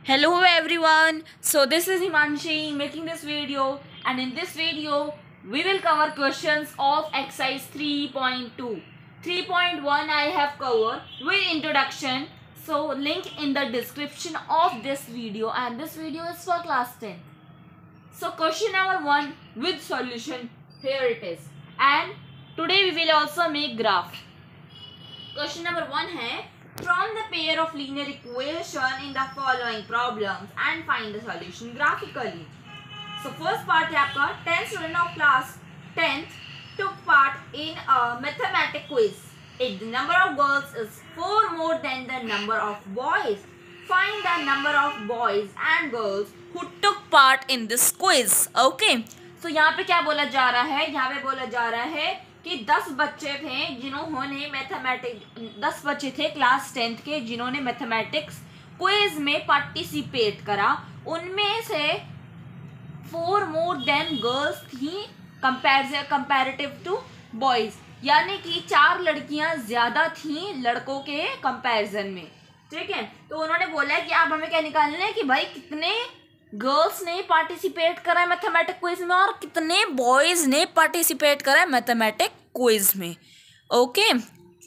Hello everyone, so this is Himanshi making this video, and in this video we will cover questions of exercise 3.2. 3.1 I have covered with introduction, so link in the description of this video, and this video is for class 10. So question number 1 with solution, here it is, and today we will also make graph. Question number 1 है, from the pair of linear equation in the following problems and find the solution graphically. So first part है आपका 10 student of class 10th took part in a mathematics quiz. If the number of girls is 4 more than the number of boys, find the number of boys and girls who took part in this quiz. Okay. So यहाँ पे क्या बोला जा रहा है? यहाँ पे बोला जा रहा है कि 10 बच्चे थे जिन्होंने मैथमेटिक्स 10 बच्चे थे क्लास 10th के जिन्होंने मैथमेटिक्स क्विज में पार्टिसिपेट करा. उनमें से 4 मोर देन गर्ल्स थी कंपैरेटिव टू बॉयज, यानी कि 4 लड़कियां ज्यादा थी लड़कों के कंपैरिजन में. ठीक है, तो उन्होंने बोला कि आप हमें क्या निकालना है कि भाई कितने गर्ल्स ने पार्टिसिपेट करा है मैथमेटिक्स क्विज में और कितने बॉयज ने पार्टिसिपेट करा है मैथमेटिक्स क्विज में. ओके,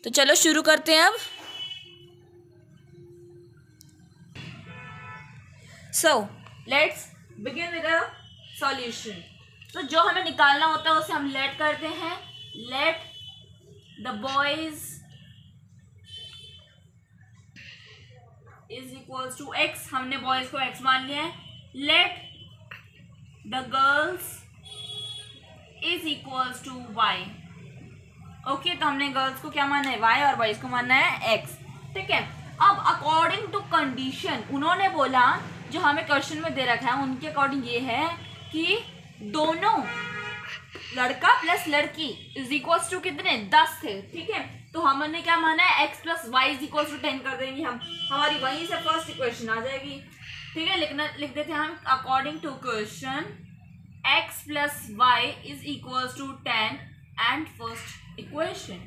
तो चलो शुरू करते हैं अब. So let's begin with the solution. तो जो हमें निकालना होता है उसे हम लेट करते हैं. Let the boys is equals to X. हमने बॉयज को एक्स मान लिया है. Let the girls is equals to Y. Okay, तो हमने गर्ल्स को क्या माना है वाई और बॉयज को मानना है एक्स. ठीक है, अब अकॉर्डिंग टू कंडीशन उन्होंने बोला जो हमें क्वेश्चन में दे रखा है उनके अकॉर्डिंग ये है कि दोनों लड़का प्लस लड़की इज इक्वल्स टू कितने 10 थे. ठीक है, तो हमने क्या माना है X plus Y is equals to 10 कर देंगे हम. हमारी वहीं से फर्स्ट इक्वेशन आ जाएगी. ठीक है, लिख देते हैं हम according to question X plus Y is equals to 10 and first equation.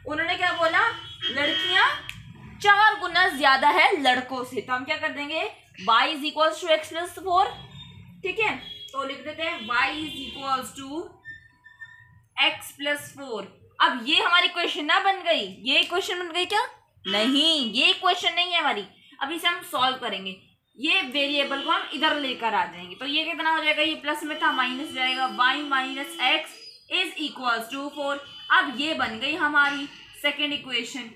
उन्होंने क्या बोला, लड़कियां 4 गुना ज्यादा है लड़कों से, तो हम क्या कर देंगे y is equals to X plus 4. ठीक है, तो लिख देते हैं y is equals to X plus 4. अब ये हमारी क्वेश्चन ना बन गई, ये क्वेश्चन बन गई क्या? नहीं, ये क्वेश्चन नहीं है हमारी. अब इसे हम सॉल्व करेंगे. ये वेरिएबल को हम इधर लेकर आ जाएंगे. तो ये कितना हो जाएगा, ये प्लस में था माइनस जाएगा. y minus X is equals to 4. अब ये बन गई हमारी सेकेंड इक्वेशन.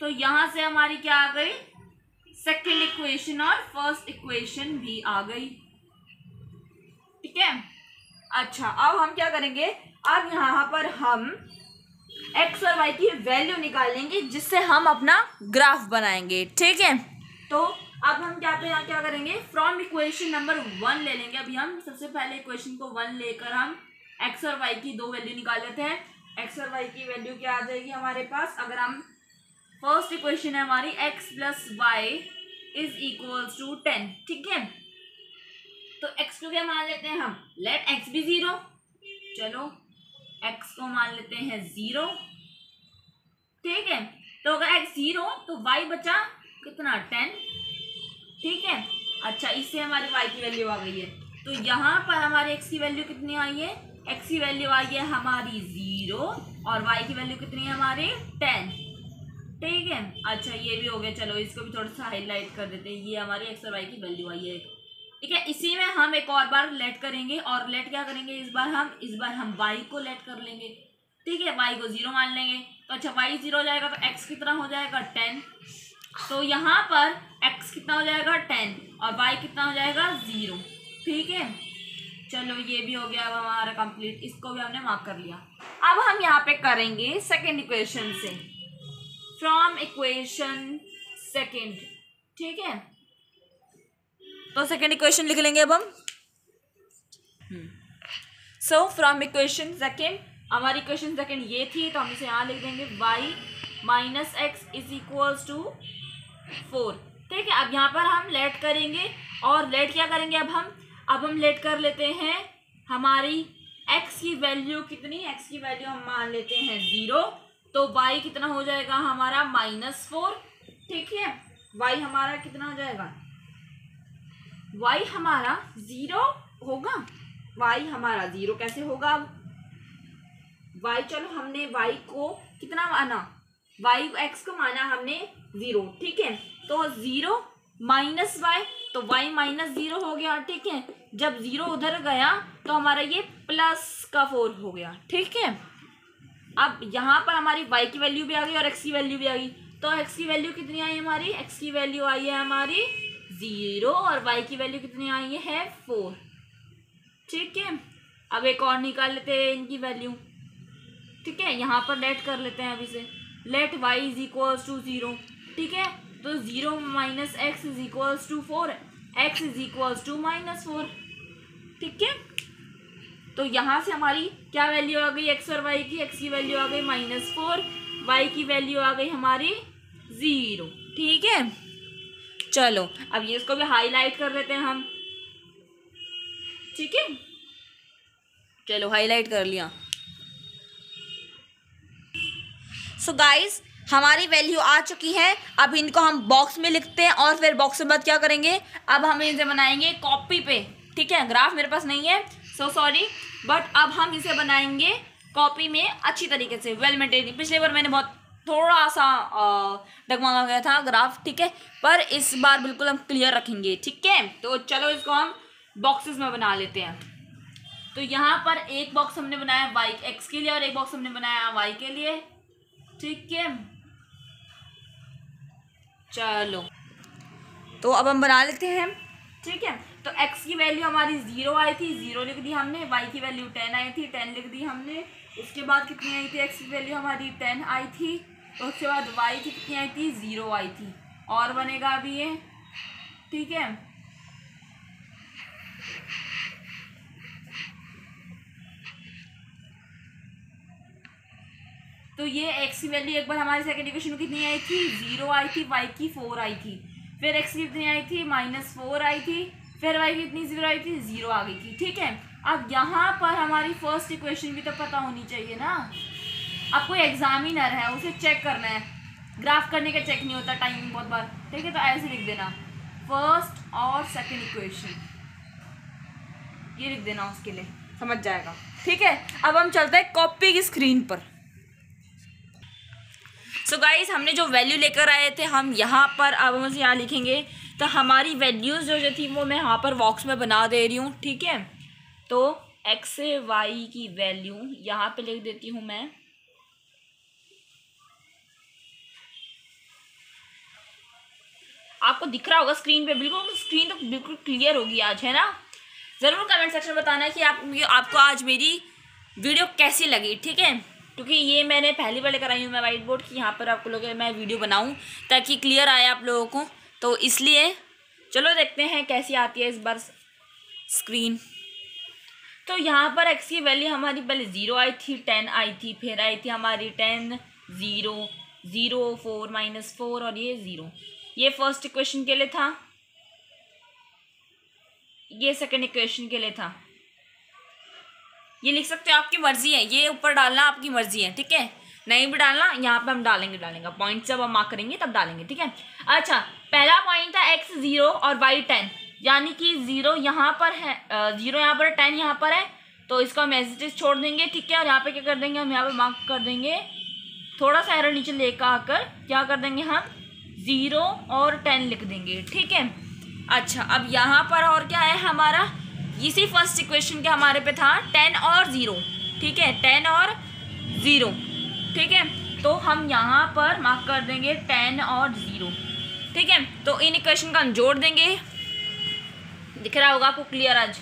तो यहां से हमारी क्या आ गई, सेकेंड इक्वेशन और फर्स्ट इक्वेशन भी आ गई. ठीक है, अच्छा अब हम क्या करेंगे, अब यहाँ पर हम x और y की वैल्यू निकालेंगे जिससे हम अपना ग्राफ बनाएंगे. ठीक है, तो अब हम यहाँ क्या करेंगे, फ्रॉम इक्वेशन नंबर 1 ले लेंगे. अभी हम सबसे पहले इक्वेशन को 1 लेकर हम x और y की 2 वैल्यू निकाल लेते हैं. x और y की वैल्यू क्या आ जाएगी हमारे पास, अगर हम फर्स्ट इक्वेशन है हमारी x plus Y is equals to 10. ठीक है, तो x को क्या मान लेते हैं हम, लेट x भी 0. चलो x को मान लेते हैं 0. ठीक है, तो अगर x 0 तो y बचा कितना 10. ठीक है, अच्छा इससे हमारी y की वैल्यू आ गई है. तो यहाँ पर हमारे x की वैल्यू कितनी आई है, x की वैल्यू आई है हमारी 0 और y की वैल्यू कितनी है हमारी 10. ठीक है, अच्छा ये भी हो गया. चलो इसको भी थोड़ा सा हाईलाइट कर देते हैं. ये हमारी x और y की वैल्यू आई है. ठीक है, इसी में हम एक और बार लेट करेंगे. और लेट क्या करेंगे, इस बार हम y को लेट कर लेंगे. ठीक है, y को 0 मान लेंगे. तो अच्छा y 0 हो जाएगा तो x कितना हो जाएगा 10. तो यहाँ पर x कितना हो जाएगा 10 और y कितना हो जाएगा 0. ठीक है, चलो ये भी हो गया अब हमारा कंप्लीट. इसको भी हमने मार्क कर लिया. अब हम यहाँ पे करेंगे सेकेंड इक्वेशन से, फ्रॉम इक्वेशन सेकेंड. ठीक है, तो सेकेंड इक्वेशन लिख लेंगे अब हम. सो फ्रॉम इक्वेशन सेकेंड, हमारी इक्वेशन सेकेंड ये थी तो हम इसे यहाँ लिख देंगे y minus X is equals to 4. ठीक है, अब यहाँ पर हम लेट करेंगे और लेट क्या करेंगे, अब हम लेट कर लेते हैं हमारी x की वैल्यू कितनी, x की वैल्यू हम मान लेते हैं 0. तो y कितना हो जाएगा हमारा -4. ठीक है, y हमारा कितना हो जाएगा y हमारा 0 होगा। y हमारा 0 कैसे होगा? अब y, चलो हमने y को कितना माना, x को माना हमने 0, ठीक है। तो 0 माइनस y, तो y माइनस 0 हो गया, ठीक है। जब 0 उधर गया तो हमारा ये प्लस का 4 हो गया, ठीक है। अब यहाँ पर हमारी y की वैल्यू भी आ गई और x की वैल्यू भी आ गई। तो x की वैल्यू कितनी आई हमारी? x की वैल्यू आई है हमारी 0 और y की वैल्यू कितनी आई है? 4, ठीक है। अब एक और निकाल लेते हैं इनकी वैल्यू, ठीक है। यहाँ पर लेट कर लेते हैं अभी से, let y is equals to 0, ठीक है। तो 0 minus X is equals to 4, x is equals to -4, ठीक है। तो यहाँ से हमारी क्या वैल्यू आ गई x और y की? x की वैल्यू आ गई -4, y की वैल्यू आ गई हमारी 0, ठीक है। चलो अब ये इसको भी हाईलाइट कर लेते हैं हम, ठीक है। चलो हाईलाइट कर लिया। सो गाइस हमारी वैल्यू आ चुकी है। अब इनको हम बॉक्स में लिखते हैं और फिर बॉक्स में बाद क्या करेंगे, अब हम इसे बनाएंगे कॉपी पे, ठीक है। ग्राफ मेरे पास नहीं है, सो सॉरी, बट अब हम इसे बनाएंगे कॉपी में अच्छी तरीके से, वेल मेंटेन। पिछले बार मैंने बहुत थोड़ा सा डगमगा गया था ग्राफ, ठीक है, पर इस बार बिल्कुल हम क्लियर रखेंगे, ठीक है। तो चलो इसको हम बॉक्सेस में बना लेते हैं। तो यहाँ पर एक बॉक्स हमने बनाया y x के लिए और एक बॉक्स हमने बनाया y के लिए, ठीक है। चलो तो अब हम बना लेते हैं, ठीक है। तो x की वैल्यू हमारी 0 आई थी, 0 लिख दी हमने। y की वैल्यू 10 आई थी, 10 लिख दी हमने। उसके बाद कितनी आई थी? x की वैल्यू हमारी 10 आई थी। उसके बाद y की कितनी आई थी? 0 आई थी। और बनेगा अभी ये, ठीक है। तो ये x की वैल्यू एक बार हमारी सेकंड इक्वेशन में कितनी आई थी? 0 आई थी, y की 4 आई थी। फिर x की कितनी आई थी? -4 आई थी। फिर y की कितनी 0 आई थी? 0 आ गई थी, ठीक है। अब यहाँ पर हमारी फर्स्ट इक्वेशन भी तो पता होनी चाहिए ना। अब कोई एग्जामिनर है, उसे चेक करना है, ग्राफ करने का चेक नहीं होता टाइमिंग बहुत बार, ठीक है। तो ऐसे लिख देना फर्स्ट और सेकंड इक्वेशन, ये लिख देना, उसके लिए समझ जाएगा, ठीक है। अब हम चलते हैं कॉपी की स्क्रीन पर। सो गाइस हमने जो वैल्यू लेकर आए थे हम यहाँ पर, अब हम यहाँ लिखेंगे। तो हमारी वैल्यूज़ जो थी वो मैं यहाँ पर बॉक्स में बना दे रही हूँ, ठीक है। तो x से y की वैल्यू यहाँ पे लिख देती हूँ मैं। आपको दिख रहा होगा स्क्रीन पे, बिल्कुल स्क्रीन तो बिल्कुल क्लियर होगी आज, है ना। ज़रूर कमेंट सेक्शन में बताना कि आपको आज मेरी वीडियो कैसी लगी, ठीक है। क्योंकि ये मैंने पहली बार लेकर आई हूँ मैं वाइट बोर्ड की, यहाँ पर आपको लोग मैं वीडियो बनाऊँ ताकि क्लियर आए आप लोगों को, तो इसलिए चलो देखते हैं कैसी आती है इस बार स्क्रीन। तो यहाँ पर x की वैल्यू हमारी पहले 0 आई थी, 10 आई थी, फिर आई थी हमारी 10, 0, 0, 4, -4 और ये 0। ये फर्स्ट इक्वेशन के लिए था, ये सेकंड इक्वेशन के लिए था। ये लिख सकते हो, आपकी मर्जी है, ये ऊपर डालना आपकी मर्जी है, ठीक है। नहीं भी डालना, यहाँ पे हम डालेंगे पॉइंट जब हम मार्क करेंगे तब डालेंगे, ठीक है। अच्छा, पहला पॉइंट था x 0 और y 10, यानी कि 0 यहाँ पर है, 0 यहाँ पर है, 10 यहाँ पर है, तो इसको हम एज इट इज छोड़ देंगे, ठीक है। और यहाँ पे क्या कर देंगे हम, यहाँ पे मार्क कर देंगे, थोड़ा सा एरर नीचे लेकर आकर क्या कर देंगे हम 0 और 10 लिख देंगे, ठीक है। अच्छा, अब यहाँ पर और क्या है हमारा, इसी फर्स्ट इक्वेशन के हमारे पे था 10 और 0, ठीक है, 10 और 0, ठीक है। तो हम यहाँ पर मार्क कर देंगे 10 और 0, ठीक है। तो इन इक्वेशन का हम जोड़ देंगे, दिख रहा होगा आपको क्लियर आज।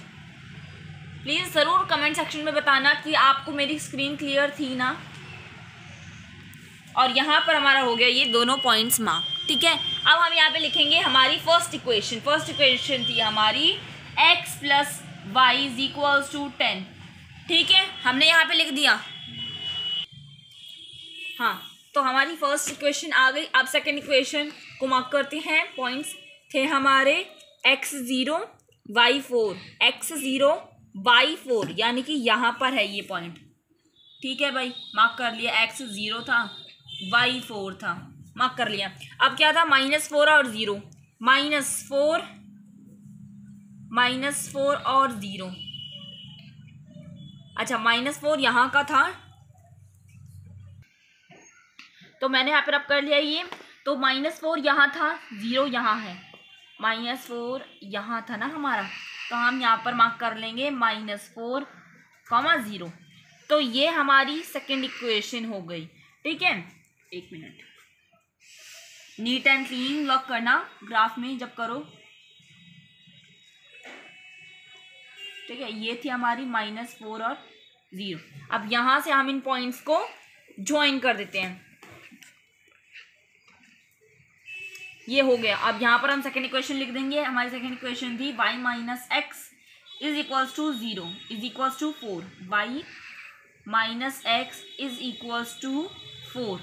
प्लीज़ ज़रूर कमेंट सेक्शन में बताना कि आपको मेरी स्क्रीन क्लियर थी ना। और यहाँ पर हमारा हो गया ये दोनों पॉइंट्स मार्क, ठीक है। अब हम यहाँ पे लिखेंगे हमारी फर्स्ट इक्वेशन थी हमारी x + y = 10, ठीक है। हमने यहाँ पे लिख दिया, हाँ। तो हमारी फर्स्ट इक्वेशन आ गई। अब सेकेंड इक्वेशन को मार्क करते हैं। पॉइंट्स थे हमारे x 0 y 4, x 0 y 4, यानी कि यहाँ पर है ये पॉइंट, ठीक है भाई, मार्क कर लिया। x 0 था, y 4 था, मार्क कर लिया। अब क्या था -4 और 0, -4 -4 और 0। अच्छा, -4 यहाँ का था, तो मैंने यहाँ पर अब कर लिया ये। तो -4 यहाँ था, 0 यहाँ है, -4 यहाँ था ना हमारा, तो हम यहाँ पर मार्क कर लेंगे -4, 0। तो ये हमारी सेकेंड इक्वेशन हो गई। ठीक है, एक minute, neat and clean work करना ग्राफ में जब करो। ठीक है, ये थी हमारी -4 और 0। अब यहाँ से हम इन पॉइंट्स को ज्वाइन कर देते हैं। ये हो गया। अब यहाँ पर हम सेकेंड इक्वेशन लिख देंगे। हमारी सेकेंड इक्वेशन थी y minus X is equals to 0 is equals to 4। y minus X is equals to 4।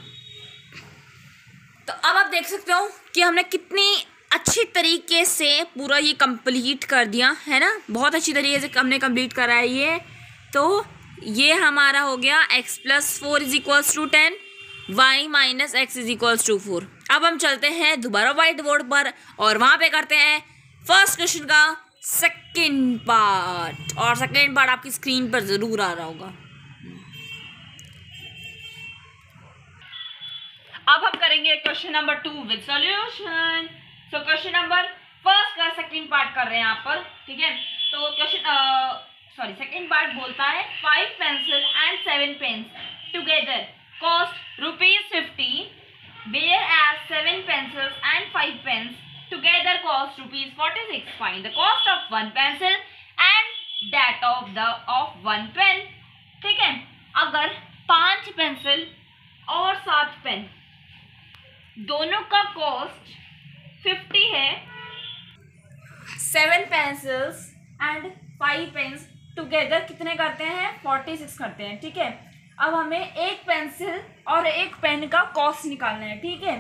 तो अब आप देख सकते हो कि हमने कितनी अच्छी तरीके से पूरा ये कंप्लीट कर दिया है ना, बहुत अच्छी तरीके से हमने कंप्लीट करा है ये। तो ये हमारा हो गया x plus 4 is equals to 10, y minus X is equals to 4। अब हम चलते हैं दोबारा व्हाइट बोर्ड पर और वहाँ पे करते हैं फर्स्ट क्वेश्चन का सेकंड पार्ट, और सेकंड पार्ट आपकी स्क्रीन पर ज़रूर आ रहा होगा। अब हम करेंगे question number 2 with solution. So question number first का सेकंड पार्ट कर रहे हैं यहाँ पर। ठीक है, तो क्वेश्चन सेकंड पार्ट बोलता है 5 pencil and 7 pens together cost ₹50, whereas 7 pencils and 5 pens together cost ₹46. Find the cost of 1 pencil and that of 1 pen. ठीक है, अगर 5 पेंसिल और 7 पेन दोनों का कॉस्ट 50 है, 7 पेंसिल्स एंड 5 पेन्स टुगेदर कितने करते हैं, 46 करते हैं। ठीक है, अब हमें एक पेंसिल और एक पेन का कॉस्ट निकालना है। ठीक है,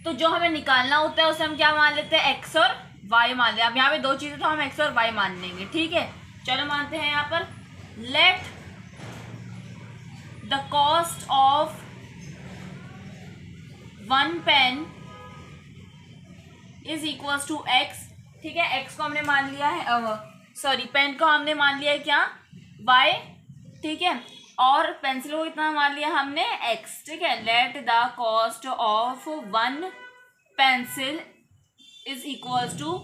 तो जो हमें निकालना होता है उसे हम क्या मान लेते हैं, x और y मान लेते हैं। अब यहाँ पे दो चीज़ें तो हम x और y मान लेंगे। ठीक है, चलो मानते हैं यहाँ पर let the cost of 1 pen is equals to x। ठीक है, x को हमने मान लिया है, पेन को हमने मान लिया है क्या, y। ठीक है, और पेंसिल को कितना मान लिया हमने, x। ठीक है, let the cost of 1 pencil is equals to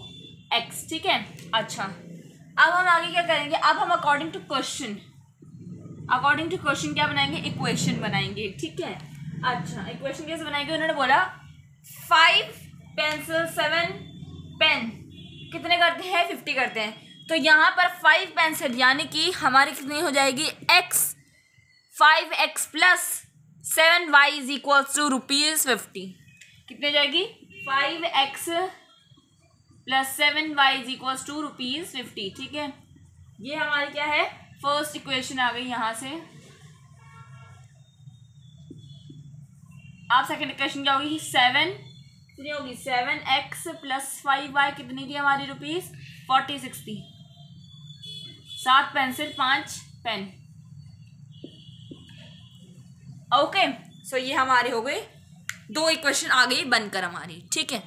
x। ठीक है, अच्छा अब हम आगे क्या करेंगे, अब हम अकॉर्डिंग टू क्वेश्चन क्या बनाएंगे, इक्वेशन बनाएंगे। ठीक है, अच्छा इक्वेशन कैसे बनाएंगे, उन्होंने बोला 5 पेंसिल 7 पेन कितने करते हैं, 50 करते हैं। तो यहाँ पर 5 पेंसिल यानी कि हमारी कितनी हो जाएगी, x, 5x plus 7y is equals to ₹50। कितने हो जाएगी, 5x plus 7y is equals to ₹50। ठीक है, ये हमारी क्या है, फर्स्ट इक्वेशन आ गई यहाँ से। अब सेकेंड इक्वेशन क्या होगी, 7x प्लस 5y कितनी थी हमारी, ₹46 थी। 7 पेंसिल 5 पेन। ओके, सो ये हमारे हो गए, 2 इक्वेशन आ गई बनकर हमारी। ठीक है,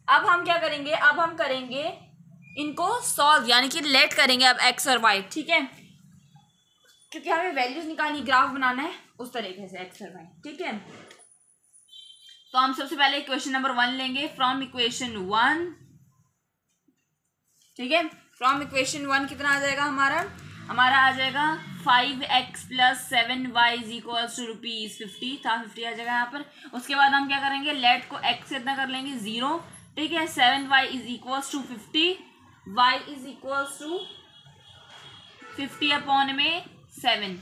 अब हम क्या करेंगे, अब हम करेंगे इनको सॉल्व, यानी कि लेट करेंगे अब x और y। ठीक है, क्योंकि हमें वैल्यूज निकालनी, ग्राफ बनाना है उस तरीके से x और y। ठीक है, तो हम सबसे पहले इक्वेशन नंबर 1 लेंगे फ्रॉम इक्वेशन 1। ठीक है, फ्रॉम इक्वेशन 1 कितना आ जाएगा हमारा आ जाएगा 5x plus 7y is equals to ₹50 था, 50 आ जाएगा यहाँ पर। उसके बाद हम क्या करेंगे, लेट को x से इतना कर लेंगे 0। ठीक है, 7y is equals to 50, y is equals to 50 upon में 7।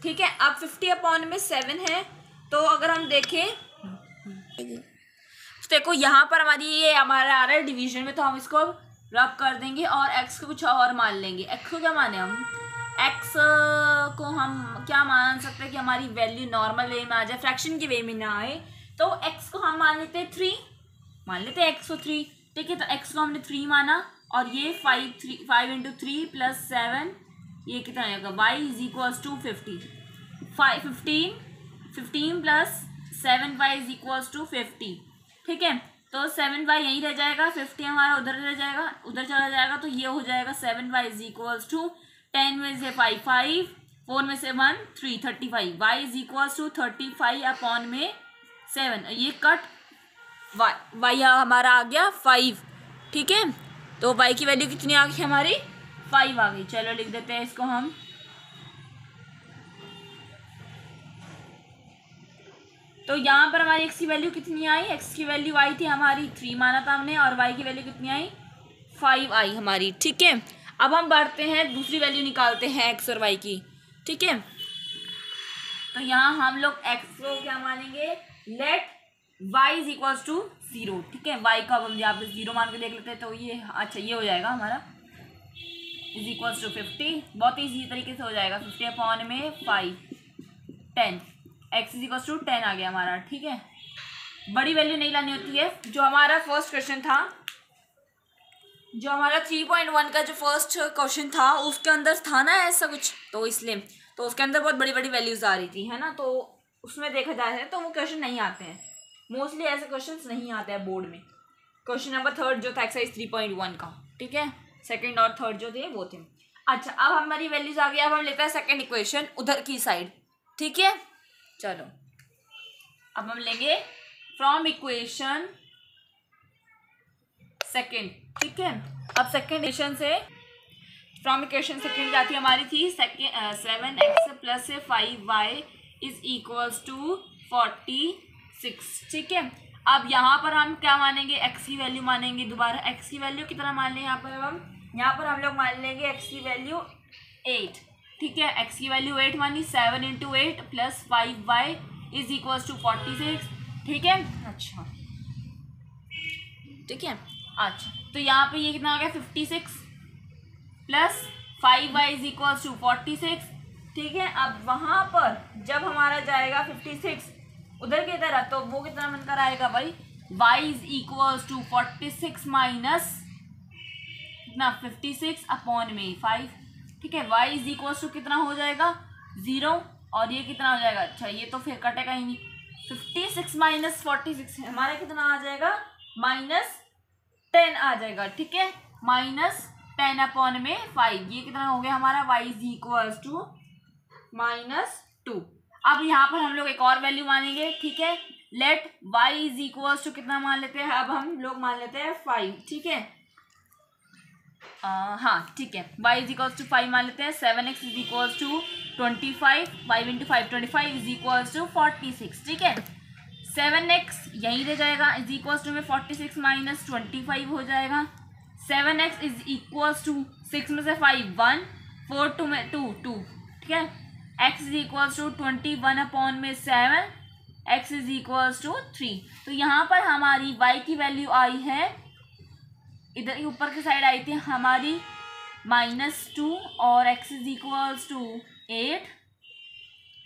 ठीक है, अब 50 अपॉन में 7 है, तो अगर हम देखें तो देखो यहाँ पर ये हमारा आ रहा है डिवीजन में, तो हम इसको रब कर देंगे और x को कुछ और मान लेंगे। x को क्या माने हम, x को हम क्या मान सकते हैं कि हमारी वैल्यू नॉर्मल वे में आ जाए, फ्रैक्शन के वे में ना आए। तो x को हम मान लेते हैं 3, मान लेते हैं x को 3। ठीक है, तो x को हमने 3 माना, और ये 5 इंटू 3 प्लस 7 ये कितना आएगा, y is equals to 50। 15 plus 7y is equals to 50। ठीक है, तो 7y यहीं रह जाएगा, 50 हमारा उधर रह जाएगा, उधर चला जाएगा, तो ये हो जाएगा 7y इज इक्वल्स टू 10 में से 5 5, 4 में से 1 3, 35, y is equals to 35 upon में 7, ये कट y हमारा आ गया 5, ठीक है। तो y की वैल्यू कितनी आ गई हमारी 5 आ गई। चलो लिख देते हैं इसको हम। तो यहाँ पर हमारी x की वैल्यू कितनी आई, x की वैल्यू आई थी हमारी 3 माना था हमने, और y की वैल्यू कितनी आई 5 आई हमारी, ठीक है। अब हम बढ़ते हैं, दूसरी वैल्यू निकालते हैं x और y की, ठीक है। तो यहाँ हम लोग x को क्या मानेंगे, let y is equals to 0, ठीक है। y को अब हम यहाँ पे 0 मान के देख लेते हैं, तो ये अच्छा ये हो जाएगा हमारा इज इक्वल्स टू 50, बहुत ईजी तरीके से हो जाएगा। 50 अपॉन में 5 10, x इज इक्वल्स टू 10 आ गया हमारा, ठीक है। बड़ी वैल्यू नहीं लानी होती है। जो हमारा फर्स्ट क्वेश्चन था, जो हमारा 3.1 का जो फर्स्ट क्वेश्चन था, उसके अंदर था ना ऐसा कुछ, तो इसलिए तो उसके अंदर बहुत बड़ी बड़ी वैल्यूज आ रही थी, है ना। तो उसमें देखा जाए तो वो क्वेश्चन नहीं आते हैं, मोस्टली ऐसे क्वेश्चन नहीं आते हैं बोर्ड में। क्वेश्चन नंबर 3 जो था एक्सरसाइज 3.1 का, ठीक है, सेकंड और थर्ड जो थे वो थे। अच्छा, अब हमारी वैल्यूज आ गई। अब हम लेते हैं सेकंड इक्वेशन उधर की साइड, ठीक है। चलो अब हम लेंगे फ्रॉम इक्वेशन सेकंड, ठीक है। अब सेकंड इक्वेशन से, फ्रॉम इक्वेशन सेकंड जाती हमारी थी 7x plus 5y is equals to 46, ठीक है। अब यहाँ पर हम क्या मानेंगे, x की वैल्यू मानेंगे। दोबारा x की वैल्यू कितना मान लें यहाँ पर हम लोग मान लेंगे x की वैल्यू 8, ठीक है। x की वैल्यू 8 मानी, 7 × 8 plus 5y is equals to 46, ठीक है। अच्छा ठीक है, अच्छा तो यहाँ पे ये कितना आ गया 56 plus 5y is equals to 46, ठीक है। अब वहाँ पर जब हमारा जाएगा 56 उधर की तरह, तो वो कितना बनकर आएगा भाई, y is equals to 46 minus कितना 56 अपॉन में 5, ठीक है। y इज इक्वल्स टू कितना हो जाएगा 0, और ये कितना हो जाएगा, अच्छा ये तो फिर कटेगा ही नहीं, 56 माइनस 46 हमारा कितना आ जाएगा -10 आ जाएगा, ठीक है। -10 अपॉन में 5, ये कितना हो गया हमारा y इज इक्वल्स टू -2। अब यहाँ पर हम लोग एक और वैल्यू मानेंगे, ठीक है। Let y is equals to कितना मान लेते हैं, अब हम लोग मान लेते हैं 5, ठीक है। हाँ ठीक है, y इज इक्वल्स टू 5 मान लेते हैं। 7x is equals to 25, 5 × 5 25 is equals to 46, ठीक है। 7x यहीं रह जाएगा, इज इक्वल्स टू में 46 माइनस 25 हो जाएगा। 7x इज इक्वल्स टू 6 में से 5 1, 4 2 में 2 2, ठीक है। x is equals to 21 upon में 7, x इज इक्वल्स टू 3। तो यहाँ पर हमारी y की वैल्यू आई है, इधर ही ऊपर की साइड आई थी हमारी -2, और x इज इक्वल्स टू 8,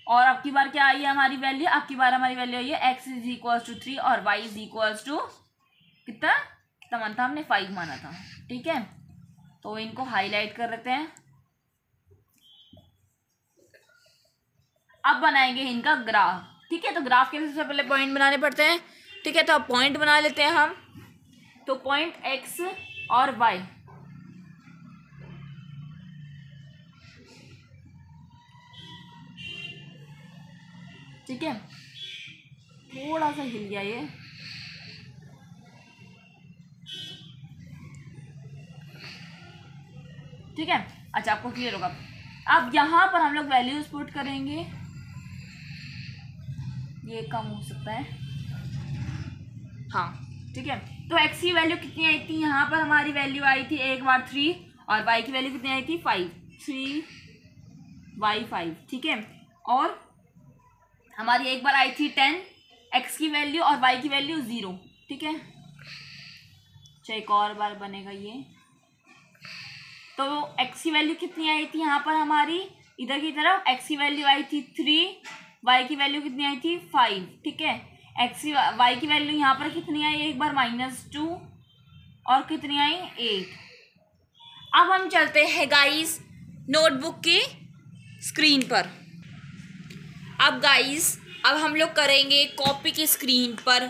और अब की बार क्या आई है हमारी वैल्यू, अब की बार हमारी वैल्यू आई है x इज इक्वल्स टू 3 और y इज इक्वल्स टू कितना माना था हमने 5 माना था, ठीक है। तो इनको हाईलाइट कर लेते हैं। अब बनाएंगे इनका ग्राफ, ठीक है। तो ग्राफ के सबसे पहले पॉइंट बनाने पड़ते हैं, ठीक है। तो अब पॉइंट बना लेते हैं हम। तो पॉइंट x और y, ठीक है। थोड़ा सा हिल गया ये, ठीक है। अच्छा आपको क्लियर होगा। अब यहाँ पर हम लोग वैल्यूज पुट करेंगे, ये कम हो सकता है, हाँ ठीक है। तो x की वैल्यू कितनी आई थी, यहाँ पर हमारी वैल्यू आई थी एक बार 3, और y की वैल्यू कितनी आई थी 5, 3y 5, ठीक है। और हमारी एक बार आई थी 10, x की वैल्यू और y की वैल्यू 0, ठीक है। अच्छा एक और बार बनेगा ये। तो x की वैल्यू कितनी आई थी यहाँ पर हमारी, इधर की तरफ x की वैल्यू आई थी 3, y की वैल्यू कितनी आई थी 5, ठीक है। y की वैल्यू यहाँ पर कितनी आई, एक बार -2, और कितनी आई 8। अब हम चलते हैं गाइस नोटबुक की स्क्रीन पर। अब गाइस अब हम लोग करेंगे कॉपी की स्क्रीन पर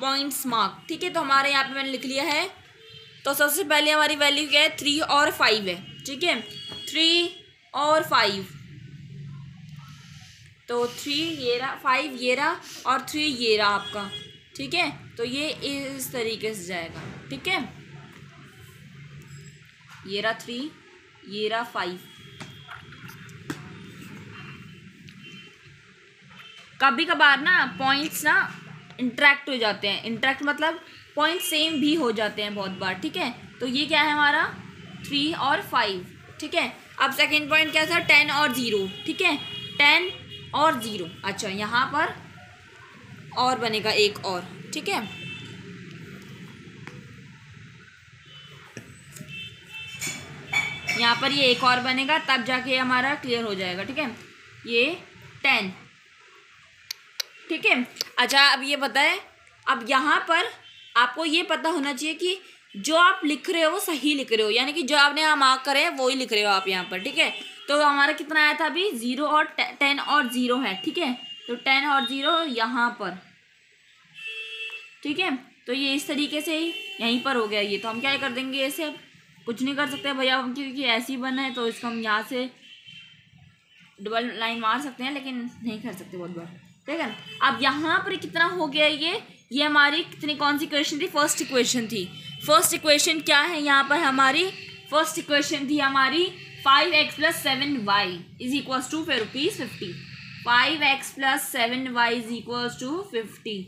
पॉइंट्स मार्क, ठीक है। तो हमारे यहाँ पे मैंने लिख लिया है। तो सबसे पहले हमारी वैल्यू क्या है, 3 और 5 है, ठीक है। 3 और 5, तो 3 ये रहा, 5 ये रहा और 3 ये रहा आपका, ठीक है। तो ये इस तरीके से जाएगा, ठीक है। ये रहा 3, ये रहा 5। कभी कभार ना पॉइंट्स ना इंटरेक्ट हो जाते हैं, इंटरेक्ट मतलब पॉइंट सेम भी हो जाते हैं बहुत बार, ठीक है। तो ये क्या है हमारा 3 और 5, ठीक है। अब सेकेंड पॉइंट क्या था, 10 और 0, ठीक है। 10 और 0, अच्छा यहाँ पर और बनेगा एक और, ठीक है। यहाँ पर ये एक और बनेगा, तब जाके हमारा क्लियर हो जाएगा, ठीक है। ये 10, ठीक है। अच्छा अब ये पता है, अब यहाँ पर आपको ये पता होना चाहिए कि जो आप लिख रहे हो वो सही लिख रहे हो, यानी कि जो आपने यहाँ मार्क करे हैं वो ही लिख रहे हो आप यहाँ पर, ठीक है। तो हमारा कितना आया था अभी, 0 और 10 और 0 है, ठीक है। तो 10 और 0 यहाँ पर, ठीक है। तो ये इस तरीके से ही यहीं पर हो गया ये। तो हम क्या कर देंगे, ऐसे अब कुछ नहीं कर सकते भैया, क्योंकि ऐसी बना है तो इसको हम यहाँ से डबल लाइन मार सकते हैं, लेकिन नहीं कर सकते बहुत बार, ठीक है। अब यहाँ पर कितना हो गया ये हमारी कितनी, कौन सी इक्वेशन थी, फर्स्ट इक्वेशन थी। फर्स्ट इक्वेशन क्या है यहाँ पर हमारी, फर्स्ट इक्वेशन थी हमारी 5x + 7y = फिर ₹50। 5x + 7y = 50,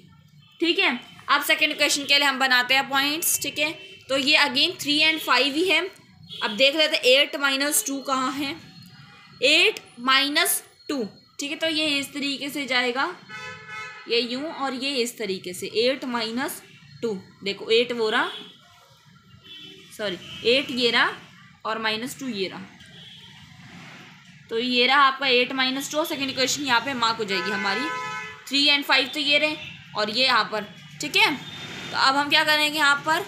ठीक है। अब सेकेंड इक्वेशन के लिए हम बनाते हैं पॉइंट्स, ठीक है। तो ये अगेन 3 और 5 ही है। अब देख लेते हैं 8 - 2 कहाँ है, 8 - 2, ठीक है। तो ये इस तरीके से जाएगा, ये यूं और ये इस तरीके से, 8 - 2, देखो 8 वो रहा, सॉरी 8 ये रहा और -2 ये रहा। तो ये रहा आपका 8 - 2, सेकेंड इक्वेशन यहाँ पे मार्क हो जाएगी हमारी। 3 और 5 तो ये रहे और ये यहाँ पर, ठीक है। तो अब हम क्या करेंगे, यहाँ पर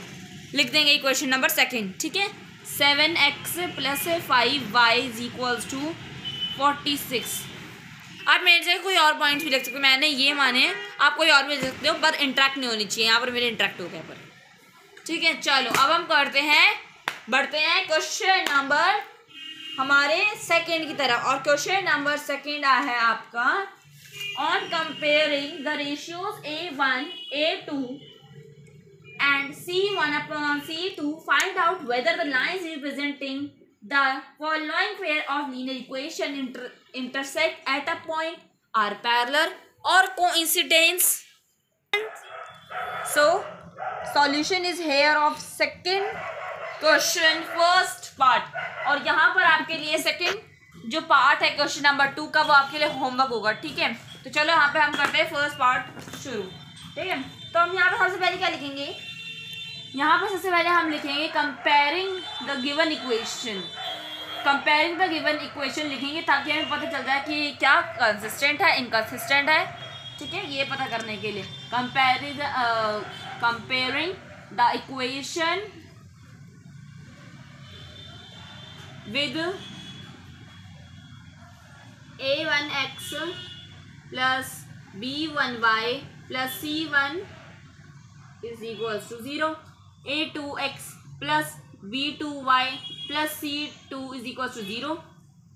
लिख देंगे इक्वेशन नंबर सेकेंड, ठीक है। 7x + 5y = 46। आप मेरे जगह कोई और पॉइंट्स भी लिख सकते हो, मैंने ये माने, आप कोई और भी लिख सकते हो, पर इंटरेक्ट नहीं होनी चाहिए। यहाँ पर मेरे इंटरेक्ट हो गया पर, ठीक है। चलो अब हम करते हैं, बढ़ते हैं क्वेश्चन नंबर हमारे सेकेंड की तरफ। और क्वेश्चन नंबर सेकेंड है आपका, on comparing the ratios A1, A2 and C1/C2, find out whether the lines representing the following pair of linear equation intersect at a point, are parallel or coincidence. So solution is here of second question first part। और यहाँ पर आपके लिए second जो part है question number 2 का, वो आपके लिए होमवर्क होगा, ठीक है। तो चलो यहाँ पे हम करते हैं फर्स्ट पार्ट शुरू, ठीक है। तो हम यहाँ पे सबसे पहले क्या लिखेंगे, यहाँ पर सबसे पहले हम लिखेंगे comparing the given equation. Comparing the given equation लिखेंगे ताकि हमें पता चल जाए कि क्या कंसिस्टेंट है, इनकंसिस्टेंट है, ठीक है। ये पता करने के लिए comparing the equation with A1x + B1y + C1 = 0, A2x + B2y + C2 = 0,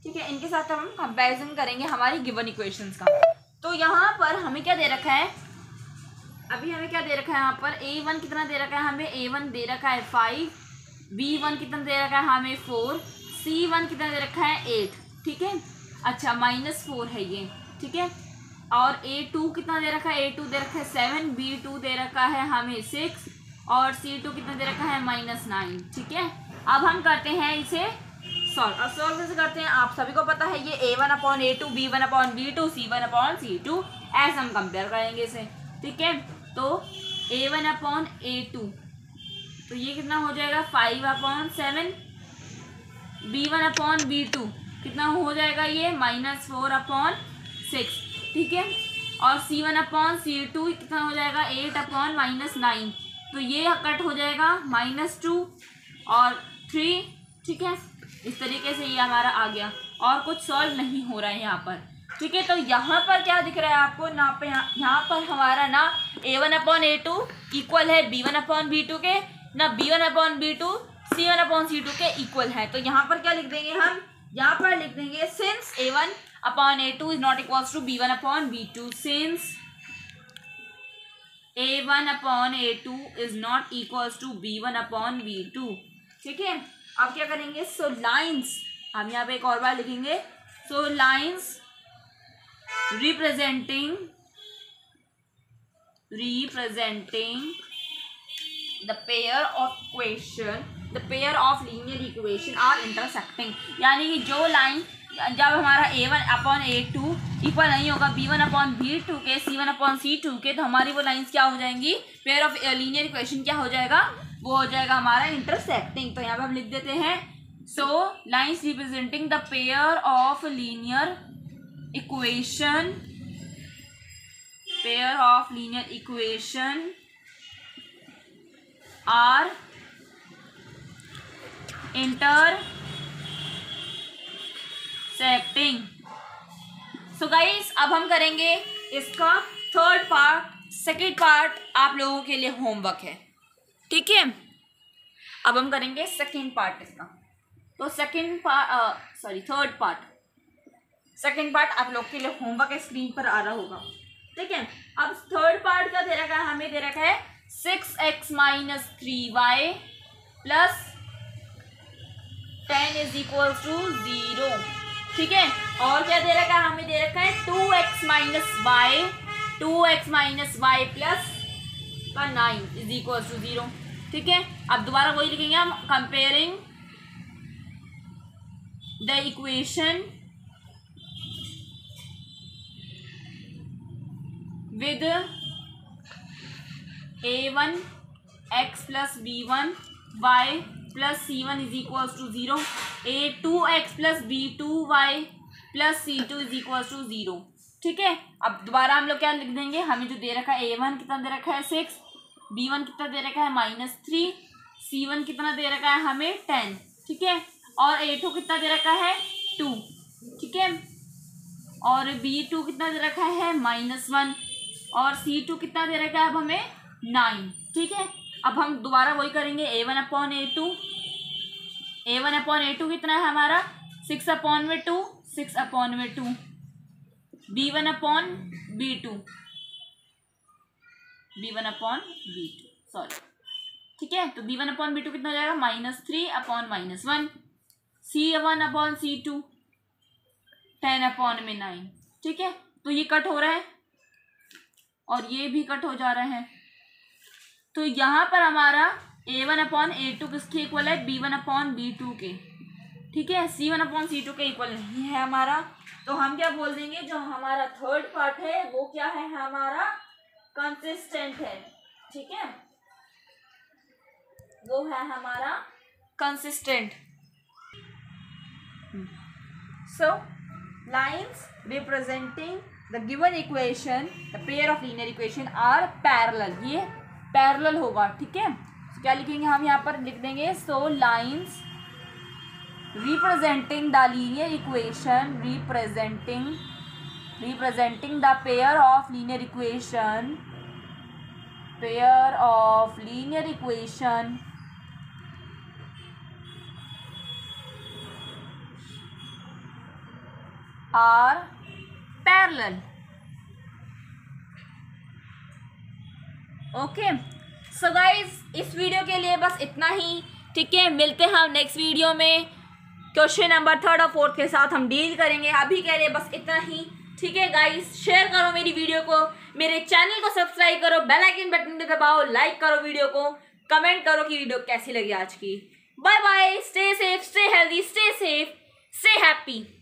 ठीक है। इनके साथ हम कंपैरिजन करेंगे हमारी गिवन इक्वेशंस का। तो यहाँ पर हमें क्या दे रखा है, अभी हमें क्या दे रखा है, यहाँ पर A1 कितना दे रखा है, हमें A1 दे रखा है 5, B1 कितना दे रखा है हमें 4, C1 कितना दे रखा है 8, ठीक है। अच्छा -4 है ये, ठीक है। और A2 कितना दे रखा है, A2 दे रखा है 7, B2 दे रखा है हमें 6 और C2 कितना दे रखा है -9, ठीक है। अब हम करते हैं इसे सॉल्व। अब सॉल्व कैसे करते हैं, आप सभी को पता है, ये A1/A2, B1/B2, C1/C2, ऐसे हम कंपेयर करेंगे इसे, ठीक है। तो A1/A2, तो ये कितना हो जाएगा 5/7, B1/B2 कितना हो जाएगा ये -4/6, ठीक है। और C1/C2 कितना हो जाएगा 8/-9, तो ये कट हो जाएगा -2 और 3, ठीक है। इस तरीके से ये हमारा आ गया और कुछ सॉल्व नहीं हो रहा है यहाँ पर। ठीक है, तो यहाँ पर क्या दिख रहा है आपको ना, पे यहाँ पर हमारा ना A1/A2 इक्वल है B1/B2 के, ना B1/B2 C1/C2 के इक्वल है। तो यहाँ पर क्या लिख देंगे हम, यहाँ पर लिख देंगे since A1/A2 is not equals to B1/B2, since A1/A2 is not equals to B1/B2। ठीक है, अब क्या करेंगे, सो लाइन्स, हम यहाँ पे एक और बार लिखेंगे, सो lines representing the pair of linear equation are intersecting, यानी कि जो लाइन जब हमारा A1/A2 इक्वल नहीं होगा B1/B2 के, C1/C2 के, तो हमारी वो लाइन्स क्या हो जाएंगी, पेयर ऑफ लीनियर इक्वेशन क्या हो जाएगा, वो हो जाएगा हमारा इंटरसेक्टिंग। तो यहाँ पे हम लिख देते हैं, सो lines representing the pair of linear equation are intersecting। So guys अब हम करेंगे इसका थर्ड पार्ट, सेकेंड पार्ट आप लोगों के लिए होमवर्क है। ठीक है, अब हम करेंगे सेकेंड पार्ट इसका। तो थर्ड पार्ट, सेकेंड पार्ट आप लोग के लिए होमवर्क स्क्रीन पर आ रहा होगा। ठीक है, अब थर्ड पार्ट क्या दे रखा है, हमें दे रखा है 6x - 3y plus 10 is equal to 0। ठीक है, और क्या दे रखा है, हमें दे रखा है 2x - y plus 9 is equal to 0। ठीक है, अब दोबारा वही लिखेंगे हम, comparing the equation with A1x plus B1 y plus C1 is equals to 0, A2x plus B2y plus C2 is equals to 0। ठीक है, अब दोबारा हम लोग क्या लिख देंगे, हमें जो दे रखा है A1 कितना दे रखा है 6, B1 कितना दे रखा है -3, C1 कितना दे रखा है हमें 10। ठीक है, और A2 कितना दे रखा है 2। ठीक है, और B2 कितना दे रखा है -1, और C2 कितना दे रखा है अब हमें 9। ठीक है, अब हम दोबारा वही करेंगे, A1/A2 कितना है हमारा 6/2, 6/2, B1/B2 सॉरी। ठीक है, तो B1/B2 कितना हो जाएगा -3/-1, C1/C2 10/9। ठीक है, तो ये कट हो रहा है और ये भी कट हो जा रहे हैं। तो यहाँ पर हमारा A1/A2 किसके इक्वल है, B1/B2 के। ठीक है, C1/C2 के इक्वल नहीं है हमारा, तो हम क्या बोल देंगे, जो हमारा थर्ड पार्ट है वो क्या है हमारा, कंसिस्टेंट है। ठीक है, वो है हमारा consistent. So lines representing the given equation, the pair of linear equation are parallel, ये parallel होगा। ठीक है, तो क्या लिखेंगे हम यहाँ पर, लिख देंगे so lines representing the linear equation, representing the pair of linear equation are parallel. Okay, so guys इस वीडियो के लिए बस इतना ही। ठीक है, मिलते हैं हम नेक्स्ट वीडियो में, क्वेश्चन नंबर 3 और 4 के साथ हम डील करेंगे। अभी के लिए बस इतना ही। ठीक है गाइज, शेयर करो मेरी वीडियो को, मेरे चैनल को सब्सक्राइब करो, बेल आइकन बटन को दबाओ, लाइक करो वीडियो को, कमेंट करो कि वीडियो कैसी लगी आज की। Bye bye, stay safe, stay healthy, stay safe, stay happy.